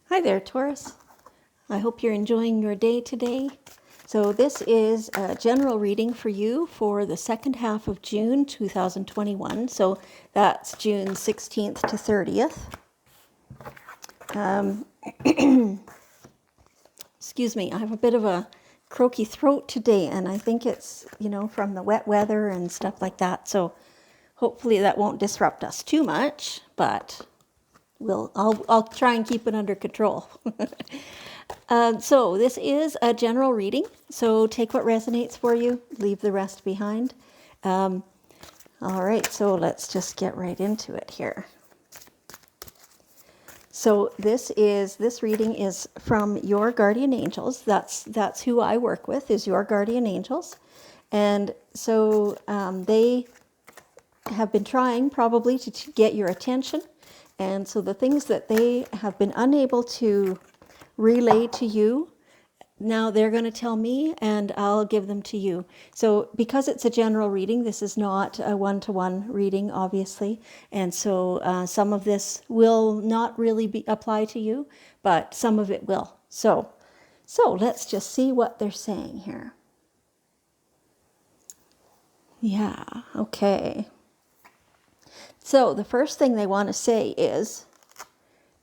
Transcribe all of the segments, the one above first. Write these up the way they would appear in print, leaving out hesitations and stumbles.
Hi there, Taurus. I hope you're enjoying your day today. So this is a general reading for you for the second half of June 2021. So that's June 16th to 30th. Excuse me, I have a bit of a croaky throat today, and I think it's, from the wet weather and stuff like that. So hopefully that won't disrupt us too much, but I'll try and keep it under control. So this is a general reading. So take what resonates for you, leave the rest behind. All right, so let's just get right into it here. So this reading is from your guardian angels. That's who I work with, is your guardian angels, and so they have been trying probably to get your attention. And so the things that they have been unable to relay to you, now they're going to tell me and I'll give them to you. So because it's a general reading, this is not a one-to-one reading, obviously. And so some of this will not really apply to you, but some of it will. So let's just see what they're saying here. Yeah, okay. So the first thing they want to say is,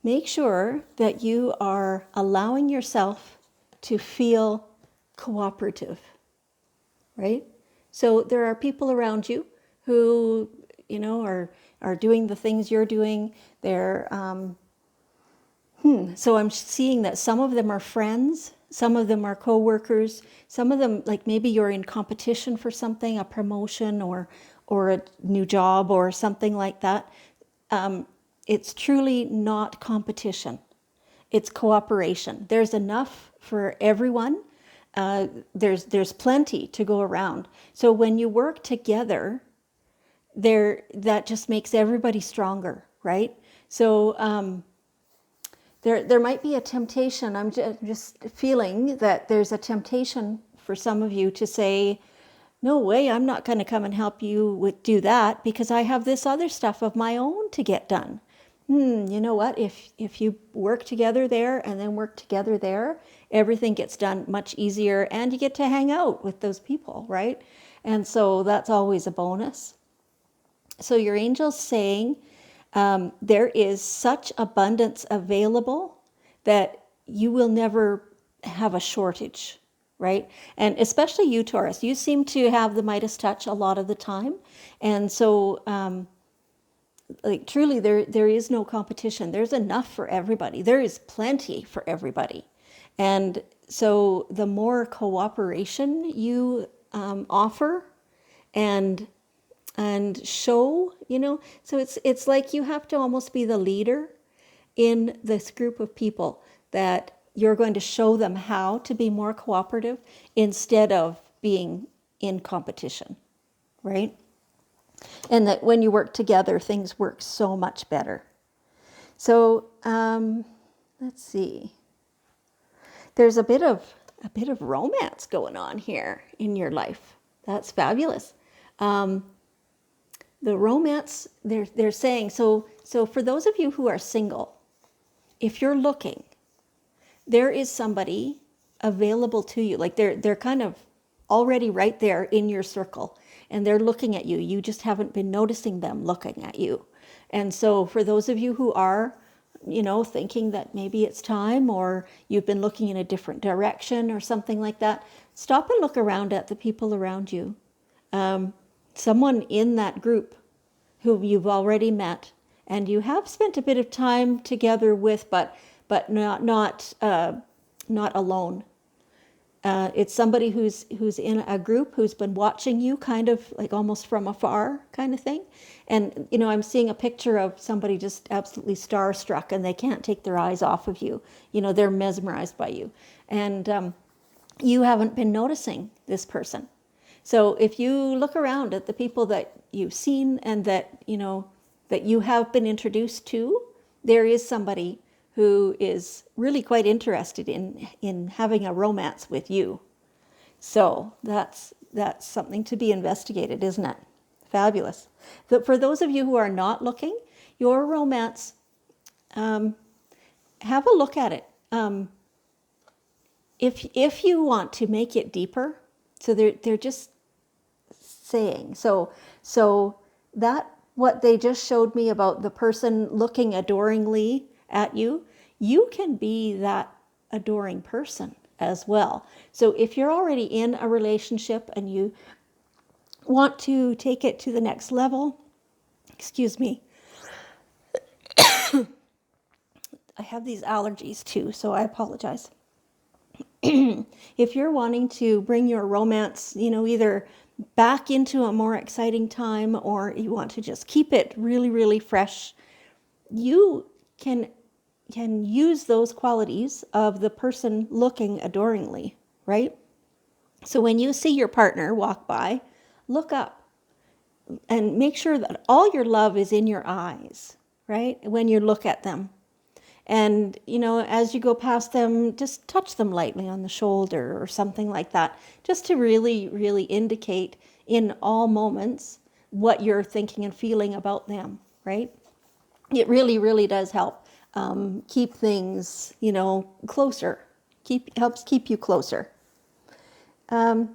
make sure that you are allowing yourself to feel cooperative, right? So there are people around you who, are doing the things you're doing. So I'm seeing that some of them are friends, some of them are co-workers, some of them, like maybe you're in competition for something, a promotion or a new job or something like that. It's truly not competition. It's cooperation. There's enough for everyone. There's plenty to go around. So when you work together, that just makes everybody stronger, right? So there might be a temptation. I'm just feeling that there's a temptation for some of you to say, no way, I'm not going to come and help you do that because I have this other stuff of my own to get done. You know what? If you work together there and then work together there, everything gets done much easier and you get to hang out with those people, right? And so that's always a bonus. So your angel's saying there is such abundance available that you will never have a shortage, right? And especially you, Taurus, you seem to have the Midas touch a lot of the time. And so like truly there is no competition. There's enough for everybody. There is plenty for everybody. And so the more cooperation you offer and show, so it's like you have to almost be the leader in this group of people, that you're going to show them how to be more cooperative instead of being in competition, right? And that when you work together, things work so much better. So let's see. There's a bit of romance going on here in your life. That's fabulous. The romance, they're saying, so for those of you who are single, if you're looking, there is somebody available to you. Like they're kind of already right there in your circle and they're looking at you. You just haven't been noticing them looking at you. And so for those of you who are, thinking that maybe it's time, or you've been looking in a different direction or something like that, stop and look around at the people around you. Someone in that group who you've already met and you have spent a bit of time together with, but not alone. It's somebody who's in a group who's been watching you kind of like almost from afar kind of thing. And, I'm seeing a picture of somebody just absolutely starstruck and they can't take their eyes off of you. They're mesmerized by you. And you haven't been noticing this person. So if you look around at the people that you've seen and that you have been introduced to, there is somebody who is really quite interested in having a romance with you. So that's something to be investigated, isn't it? Fabulous. But for those of you who are not looking, your romance have a look at it. If you want to make it deeper, so they're just saying. So that what they just showed me about the person looking adoringly at you, you can be that adoring person as well. So if you're already in a relationship and you want to take it to the next level, excuse me, I have these allergies too, so I apologize. If you're wanting to bring your romance, either back into a more exciting time, or you want to just keep it really, really fresh, you can use those qualities of the person looking adoringly, right? So when you see your partner walk by, look up and make sure that all your love is in your eyes, right? When you look at them. And, as you go past them, just touch them lightly on the shoulder or something like that, just to really, really indicate in all moments what you're thinking and feeling about them, right? It really, really does help keep things, closer. Helps keep you closer. Let's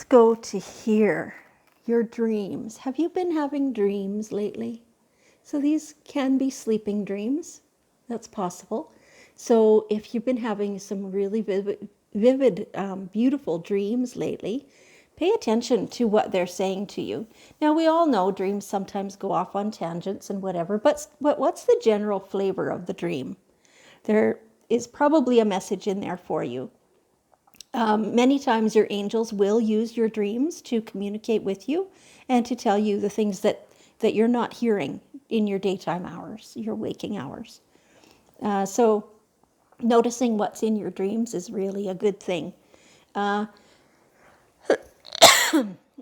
go to here. Your dreams. Have you been having dreams lately? So these can be sleeping dreams. That's possible. So if you've been having some really vivid, beautiful dreams lately, pay attention to what they're saying to you. Now, we all know dreams sometimes go off on tangents and whatever, but what's the general flavor of the dream? There is probably a message in there for you. Many times your angels will use your dreams to communicate with you and to tell you the things that you're not hearing in your daytime hours, your waking hours. So noticing what's in your dreams is really a good thing.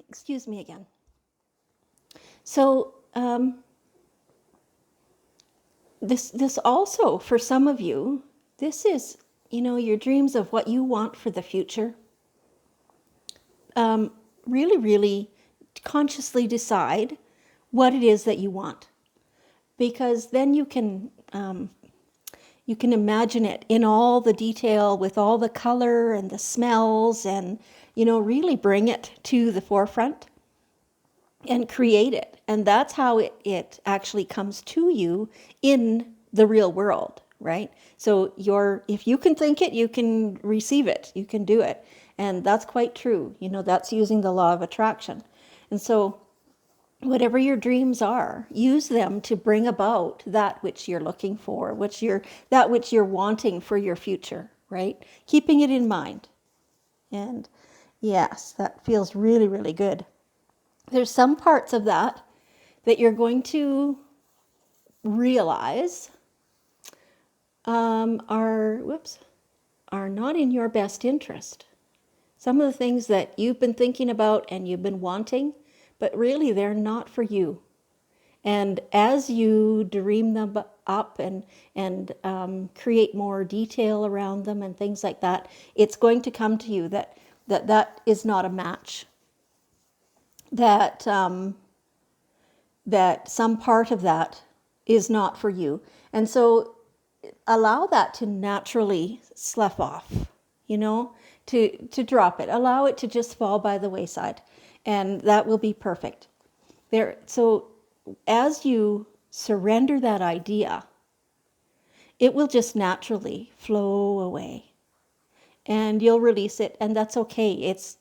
Excuse me again. So this also, for some of you, this is, your dreams of what you want for the future. Really, really consciously decide what it is that you want, because then you can imagine it in all the detail with all the color and the smells, and really bring it to the forefront and create it. And that's how it actually comes to you in the real world, right? So if you can think it, you can receive it, you can do it. And that's quite true. That's using the law of attraction. And so whatever your dreams are, use them to bring about that which you're looking for, that which you're wanting for your future, right? Keeping it in mind. And yes, that feels really, really good. There's some parts of that you're going to realize are not in your best interest. Some of the things that you've been thinking about and you've been wanting, but really they're not for you. And as you dream them up and create more detail around them and things like that, it's going to come to you that is not a match. That some part of that is not for you. And so allow that to naturally slough off, to drop it. Allow it to just fall by the wayside, and that will be perfect. So as you surrender that idea, it will just naturally flow away, and you'll release it, and that's okay. It's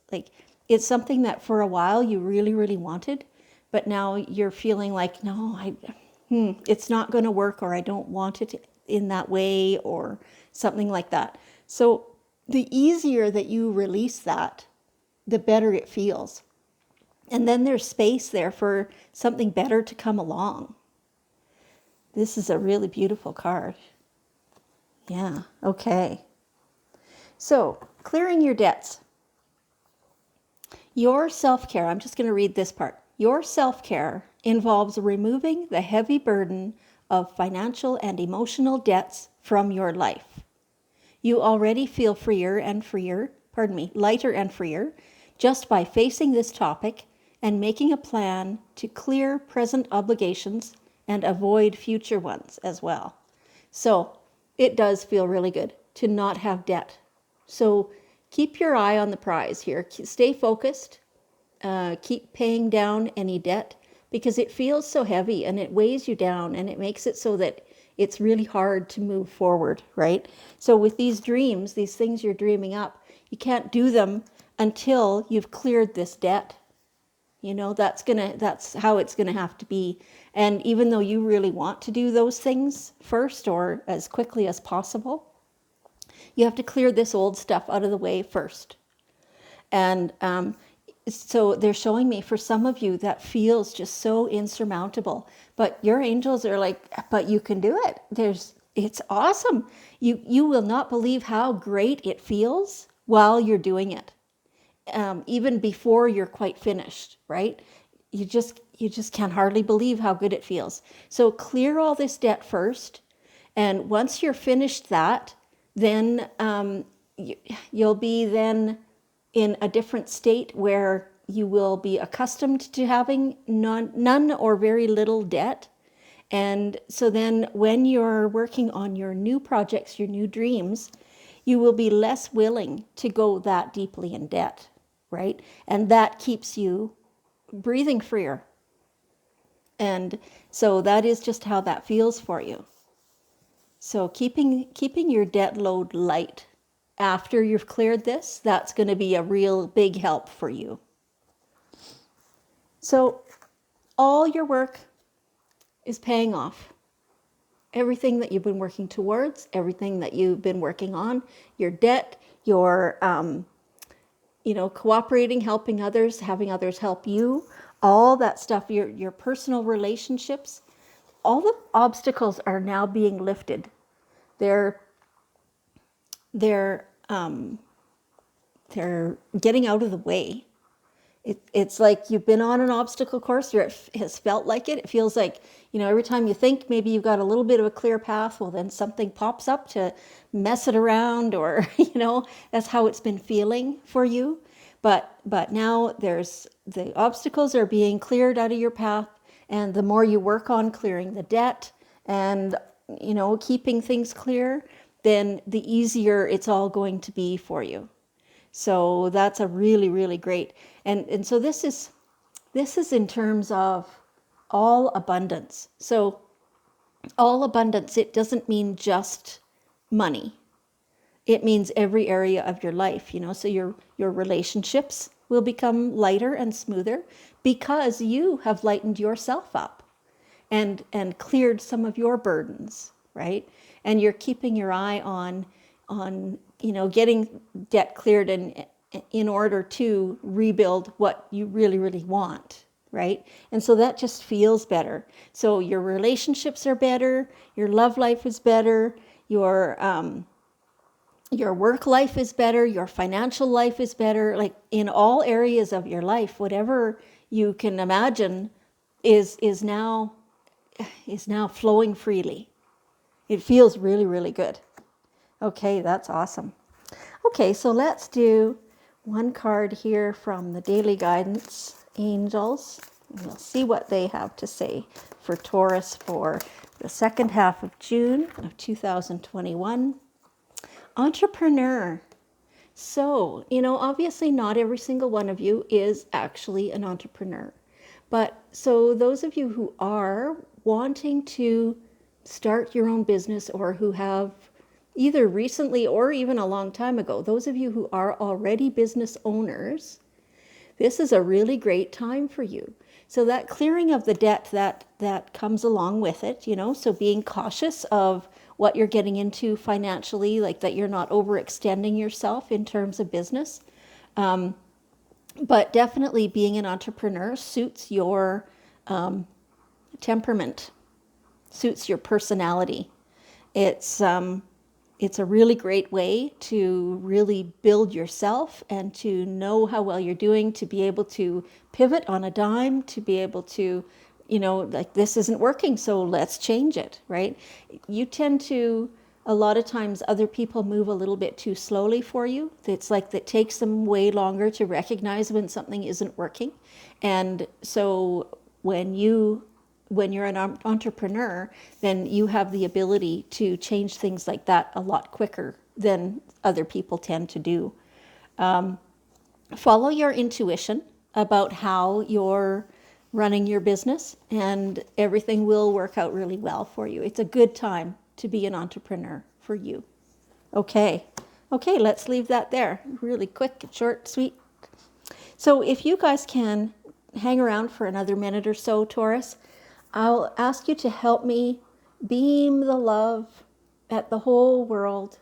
something that for a while you really, really wanted, but now you're feeling like, no, it's not going to work, or I don't want it in that way, or something like that. So the easier that you release that, the better it feels. And then there's space there for something better to come along. This is a really beautiful card. Yeah, okay. So, clearing your debts. Your self-care, I'm just going to read this part. Your self-care involves removing the heavy burden of financial and emotional debts from your life. You already feel lighter and freer, just by facing this topic and making a plan to clear present obligations and avoid future ones as well. So it does feel really good to not have debt. So keep your eye on the prize here. Stay focused. Keep paying down any debt because it feels so heavy and it weighs you down and it makes it so that it's really hard to move forward, right? So with these dreams, these things you're dreaming up, you can't do them until you've cleared this debt. You know, that's how it's gonna have to be. And even though you really want to do those things first or as quickly as possible, you have to clear this old stuff out of the way first. And so they're showing me for some of you that feels just so insurmountable, but your angels are like, but you can do it. It's awesome. You will not believe how great it feels while you're doing it. Even before you're quite finished, right? You just can hardly believe how good it feels. So clear all this debt first, and once you're finished that, then you'll be then in a different state where you will be accustomed to having none or very little debt. And so then when you're working on your new projects, your new dreams, you will be less willing to go that deeply in debt, right? And that keeps you breathing freer. And so that is just how that feels for you. So keeping your debt load light after you've cleared this, that's going to be a real big help for you. So all your work is paying off. Everything that you've been working towards, everything that you've been working on, your debt, your cooperating, helping others, having others help you, all that stuff, your personal relationships, all the obstacles are now being lifted. They're getting out of the way. It's like you've been on an obstacle course, or it has felt like it. It feels like, every time you think maybe you've got a little bit of a clear path, well, then something pops up to mess it around, or, that's how it's been feeling for you. But now the obstacles are being cleared out of your path, and the more you work on clearing the debt and, keeping things clear, then the easier it's all going to be for you. So that's a really, really great. And so this is in terms of all abundance. So all abundance, it doesn't mean just money. It means every area of your life, so your relationships will become lighter and smoother because you have lightened yourself up and cleared some of your burdens, right? And you're keeping your eye on getting debt cleared and in order to rebuild what you really, really want, right? And so that just feels better. So your relationships are better, your love life is better, your work life is better, your financial life is better. Like in all areas of your life, whatever you can imagine is now flowing freely. It feels really, really good. Okay, that's awesome. Okay, so let's do one card here from the Daily Guidance Angels. We'll see what they have to say for Taurus for the second half of June of 2021. Entrepreneur. So, obviously not every single one of you is actually an entrepreneur. But so those of you who are wanting to start your own business or who have either recently or even a long time ago, those of you who are already business owners, this is a really great time for you. So that clearing of the debt that comes along with it, so being cautious of what you're getting into financially, like that you're not overextending yourself in terms of business. But definitely being an entrepreneur suits your temperament, suits your personality. It's a really great way to really build yourself and to know how well you're doing, to be able to pivot on a dime, to be able to, like this isn't working, so let's change it, right? You tend to, a lot of times other people move a little bit too slowly for you. It's like it takes them way longer to recognize when something isn't working. And so when you when you're an entrepreneur, then you have the ability to change things like that a lot quicker than other people tend to do. Follow your intuition about how you're running your business, and everything will work out really well for you. It's a good time to be an entrepreneur for you. Okay, let's leave that there. Really quick, short, sweet. So if you guys can hang around for another minute or so, Taurus, I'll ask you to help me beam the love at the whole world,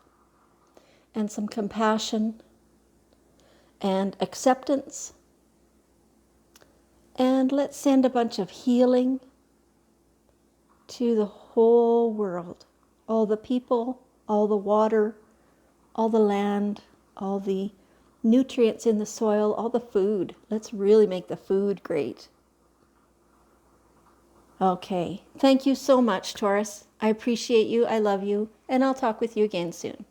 and some compassion and acceptance. And let's send a bunch of healing to the whole world. All the people, all the water, all the land, all the nutrients in the soil, all the food. Let's really make the food great. Okay. Thank you so much, Taurus. I appreciate you. I love you. And I'll talk with you again soon.